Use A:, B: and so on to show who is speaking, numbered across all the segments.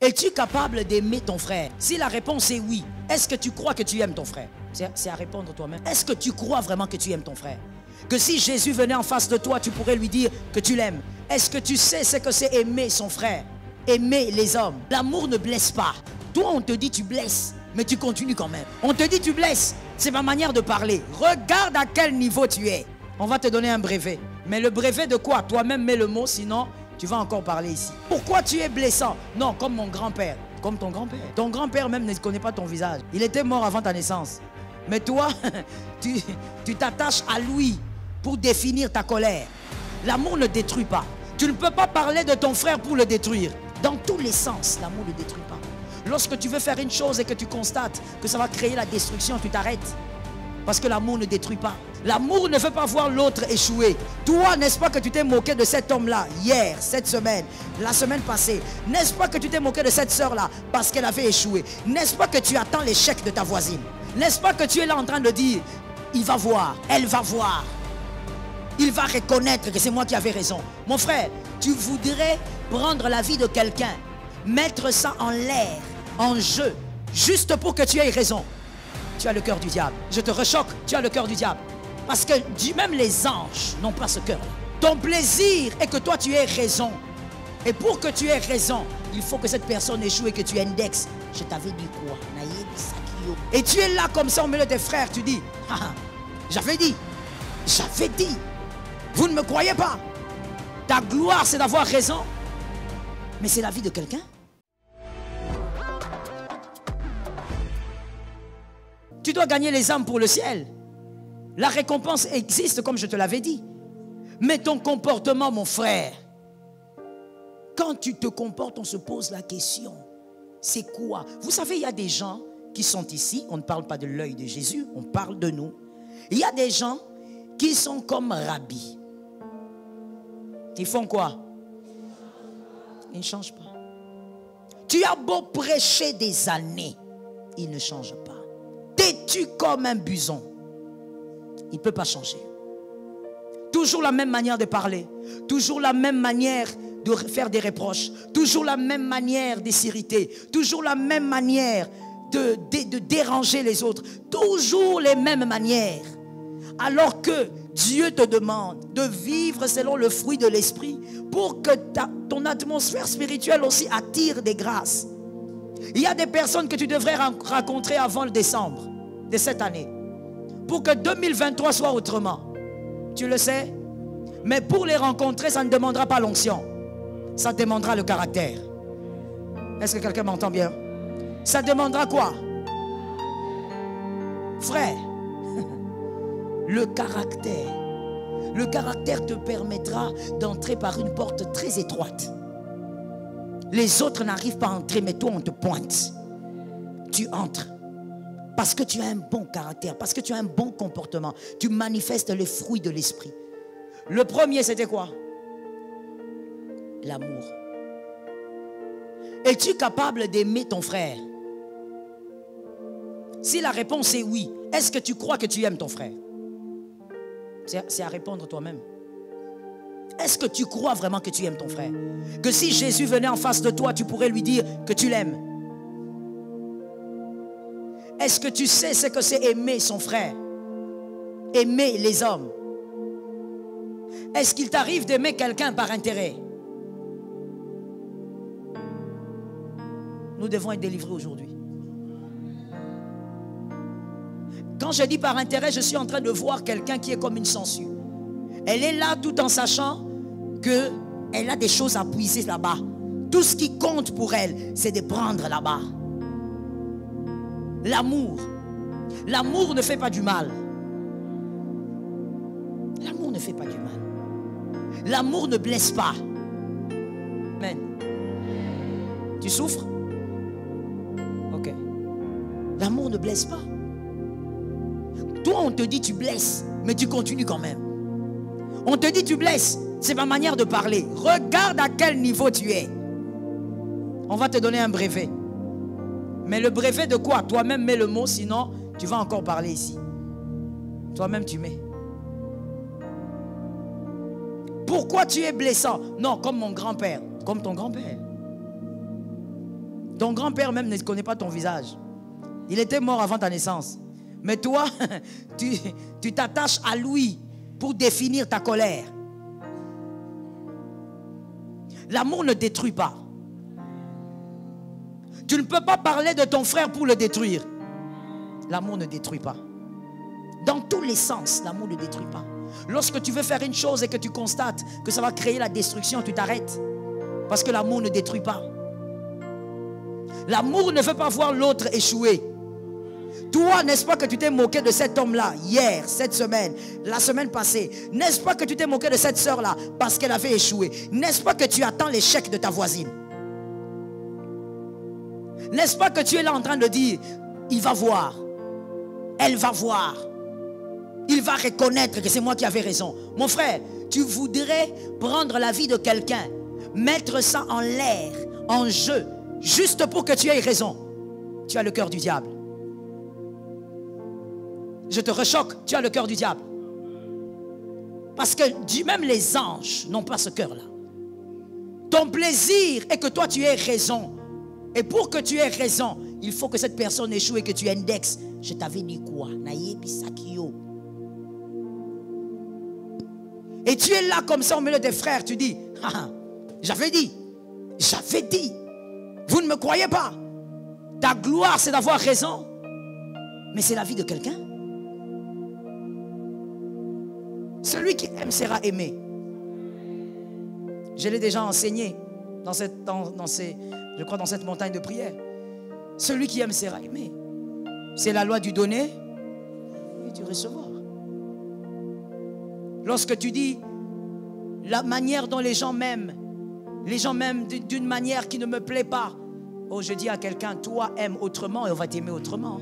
A: Es-tu capable d'aimer ton frère? Si la réponse est oui, est-ce que tu crois que tu aimes ton frère? C'est à répondre toi-même. Est-ce que tu crois vraiment que tu aimes ton frère? Que si Jésus venait en face de toi, tu pourrais lui dire que tu l'aimes? Est-ce que tu sais ce que c'est aimer son frère? Aimer les hommes. L'amour ne blesse pas. Toi, on te dit tu blesses, mais tu continues quand même. On te dit tu blesses, c'est ma manière de parler. Regarde à quel niveau tu es. On va te donner un brevet. Mais le brevet de quoi? Toi-même mets le mot, sinon tu vas encore parler ici. Pourquoi tu es blessant? Non, comme mon grand-père. Comme ton grand-père. Ton grand-père même ne connaît pas ton visage. Il était mort avant ta naissance. Mais toi, tu t'attaches à lui pour définir ta colère. L'amour ne détruit pas. Tu ne peux pas parler de ton frère pour le détruire. Dans tous les sens, l'amour ne détruit pas. Lorsque tu veux faire une chose et que tu constates que ça va créer la destruction, tu t'arrêtes. Parce que l'amour ne détruit pas. L'amour ne veut pas voir l'autre échouer. Toi, n'est-ce pas que tu t'es moqué de cet homme-là hier, cette semaine, la semaine passée? N'est-ce pas que tu t'es moqué de cette sœur-là parce qu'elle avait échoué? N'est-ce pas que tu attends l'échec de ta voisine? N'est-ce pas que tu es là en train de dire, il va voir, elle va voir. Il va reconnaître que c'est moi qui avais raison. Mon frère, tu voudrais prendre la vie de quelqu'un, mettre ça en l'air, en jeu, juste pour que tu aies raison. Tu as le cœur du diable. Je te rechoque, tu as le cœur du diable. Parce que même les anges n'ont pas ce cœur-là. Ton plaisir est que toi tu aies raison. Et pour que tu aies raison, il faut que cette personne échoue et que tu indexes. Je t'avais dit quoi? Et tu es là comme ça au milieu de tes frères, tu dis, ah, j'avais dit. Vous ne me croyez pas. Ta gloire, c'est d'avoir raison. Mais c'est la vie de quelqu'un. Tu dois gagner les âmes pour le ciel. La récompense existe comme je te l'avais dit. Mais ton comportement, mon frère, quand tu te comportes, on se pose la question. C'est quoi? Vous savez, il y a des gens qui sont ici. On ne parle pas de l'œil de Jésus, on parle de nous. Il y a des gens qui sont comme Rabbi. Ils font quoi? Ils ne changent pas. Tu as beau prêcher des années, ils ne changent pas. Têtu comme un buson, il ne peut pas changer. Toujours la même manière de parler, toujours la même manière de faire des reproches, toujours la même manière de s'irriter, toujours la même manière de déranger les autres, toujours les mêmes manières. Alors que Dieu te demande de vivre selon le fruit de l'esprit pour que ton atmosphère spirituelle aussi attire des grâces. Il y a des personnes que tu devrais rencontrer avant le décembre de cette année pour que 2023 soit autrement. Tu le sais? Mais pour les rencontrer, ça ne demandera pas l'onction. Ça demandera le caractère. Est-ce que quelqu'un m'entend bien? Ça demandera quoi? Frère, le caractère. Le caractère te permettra d'entrer par une porte très étroite. Les autres n'arrivent pas à entrer, mais toi on te pointe. Tu entres. Parce que tu as un bon caractère, parce que tu as un bon comportement. Tu manifestes les fruits de l'esprit. Le premier, c'était quoi? L'amour. Es-tu capable d'aimer ton frère? Si la réponse est oui, est-ce que tu crois que tu aimes ton frère? C'est à répondre toi-même. Est-ce que tu crois vraiment que tu aimes ton frère? Que si Jésus venait en face de toi, tu pourrais lui dire que tu l'aimes? Est-ce que tu sais ce que c'est aimer son frère? Aimer les hommes? Est-ce qu'il t'arrive d'aimer quelqu'un par intérêt? Nous devons être délivrés aujourd'hui. Quand je dis par intérêt, je suis en train de voir quelqu'un qui est comme une sangsue. Elle est là tout en sachant qu'elle a des choses à puiser là-bas. Tout ce qui compte pour elle, c'est de prendre là-bas. L'amour. L'amour ne fait pas du mal. L'amour ne fait pas du mal. L'amour ne blesse pas. Amen. Tu souffres? Ok. L'amour ne blesse pas. Toi, on te dit tu blesses, mais tu continues quand même. On te dit tu blesses, c'est ma manière de parler. Regarde à quel niveau tu es. On va te donner un brevet. Mais le brevet de quoi? Toi-même mets le mot, sinon tu vas encore parler ici. Toi-même tu mets. Pourquoi tu es blessant? Non, comme mon grand-père, comme ton grand-père. Ton grand-père même ne connaît pas ton visage. Il était mort avant ta naissance. Mais toi, tu t'attaches à lui pour définir ta colère. L'amour ne détruit pas. Tu ne peux pas parler de ton frère pour le détruire. L'amour ne détruit pas. Dans tous les sens, l'amour ne détruit pas. Lorsque tu veux faire une chose et que tu constates que ça va créer la destruction, tu t'arrêtes. Parce que l'amour ne détruit pas. L'amour ne veut pas voir l'autre échouer. Toi, n'est-ce pas que tu t'es moqué de cet homme-là hier, cette semaine, la semaine passée? N'est-ce pas que tu t'es moqué de cette sœur-là parce qu'elle avait échoué? N'est-ce pas que tu attends l'échec de ta voisine? N'est-ce pas que tu es là en train de dire, il va voir, elle va voir, il va reconnaître que c'est moi qui avais raison. Mon frère, tu voudrais prendre la vie de quelqu'un, mettre ça en l'air, en jeu, juste pour que tu aies raison. Tu as le cœur du diable. Je te rechoque, tu as le cœur du diable. Parce que même les anges n'ont pas ce cœur-là. Ton plaisir est que toi tu aies raison. Et pour que tu aies raison, il faut que cette personne échoue et que tu indexes. Je t'avais dit quoi? Et tu es là comme ça au milieu des frères, tu dis, ah, j'avais dit, vous ne me croyez pas. Ta gloire c'est d'avoir raison, mais c'est la vie de quelqu'un. Celui qui aime sera aimé. Je l'ai déjà enseigné dans cette montagne de prière. Celui qui aime sera aimé. C'est la loi du donner et du recevoir. Lorsque tu dis la manière dont les gens m'aiment d'une manière qui ne me plaît pas. Oh, je dis à quelqu'un, toi aime autrement et on va t'aimer autrement.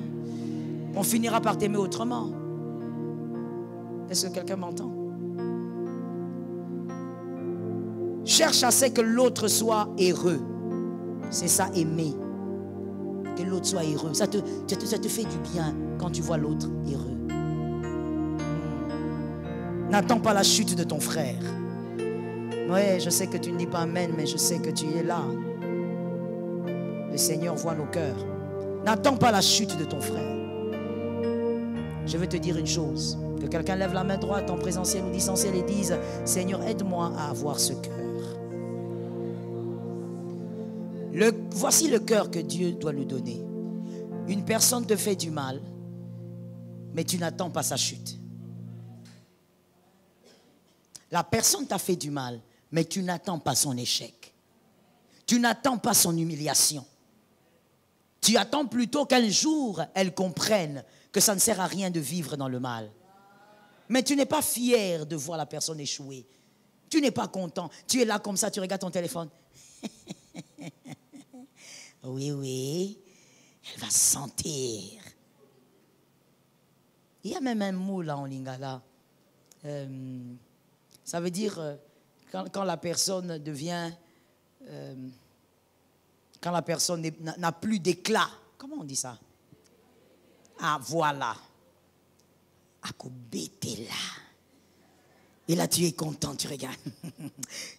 A: On finira par t'aimer autrement. Est-ce que quelqu'un m'entend? Cherche à ce que l'autre soit heureux. C'est ça, aimer. Que l'autre soit heureux. Ça te fait du bien quand tu vois l'autre heureux. N'attends pas la chute de ton frère. Oui, je sais que tu ne dis pas amen, mais je sais que tu es là. Le Seigneur voit nos cœurs. N'attends pas la chute de ton frère. Je veux te dire une chose. Que quelqu'un lève la main droite en présentiel ou distanciel et dise, Seigneur, aide-moi à avoir ce cœur. Voici le cœur que Dieu doit nous donner. Une personne te fait du mal, mais tu n'attends pas sa chute. La personne t'a fait du mal, mais tu n'attends pas son échec. Tu n'attends pas son humiliation. Tu attends plutôt qu'un jour, elle comprenne que ça ne sert à rien de vivre dans le mal. Mais tu n'es pas fier de voir la personne échouer. Tu n'es pas content. Tu es là comme ça, tu regardes ton téléphone. Oui, elle va sentir. Il y a même un mot là en lingala. Ça veut dire quand la personne devient... quand la personne n'a plus d'éclat. Comment on dit ça? Ah, voilà. Akobete là. Et là, tu es content, tu regardes.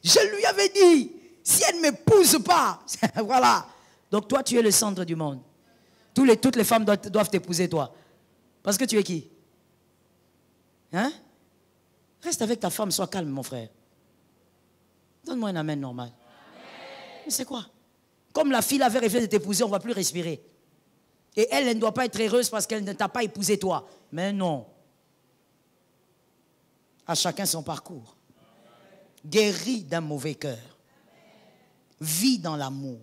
A: Je lui avais dit, si elle ne m'épouse pas, voilà. Donc toi, tu es le centre du monde. Toutes les femmes doivent t'épouser, toi. Parce que tu es qui? Hein? Reste avec ta femme, sois calme, mon frère. Donne-moi un amen normal. Mais c'est quoi? Comme la fille avait refusé de t'épouser, on ne va plus respirer. Et elle ne doit pas être heureuse parce qu'elle ne t'a pas épousé toi. Mais non. À chacun son parcours. Guéri d'un mauvais cœur. Vis dans l'amour.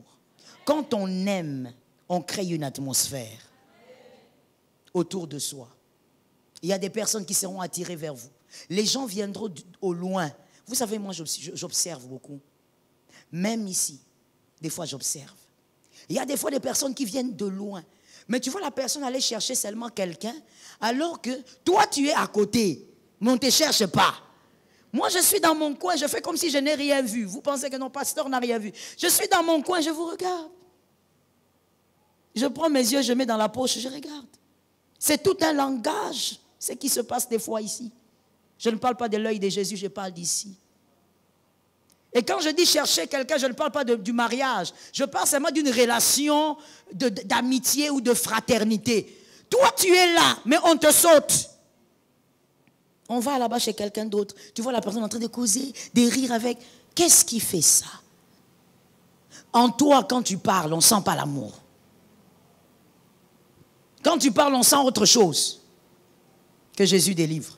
A: Quand on aime, on crée une atmosphère autour de soi. Il y a des personnes qui seront attirées vers vous. Les gens viendront au loin. Vous savez, moi, j'observe beaucoup. Même ici, des fois, j'observe. Il y a des fois des personnes qui viennent de loin. Mais tu vois la personne aller chercher seulement quelqu'un, alors que toi, tu es à côté. Mais on ne te cherche pas. Moi, je suis dans mon coin, je fais comme si je n'ai rien vu. Vous pensez que notre pasteur n'a rien vu. Je suis dans mon coin, je vous regarde. Je prends mes yeux, je mets dans la poche, je regarde. C'est tout un langage, ce qui se passe des fois ici. Je ne parle pas de l'œil de Jésus, je parle d'ici. Et quand je dis chercher quelqu'un, je ne parle pas du mariage. Je parle seulement d'une relation d'amitié ou de fraternité. Toi, tu es là, mais on te saute. On va là-bas chez quelqu'un d'autre. Tu vois la personne en train de causer, de rire avec. Qu'est-ce qui fait ça? En toi, quand tu parles, on ne sent pas l'amour. Quand tu parles, on sent autre chose que Jésus délivre.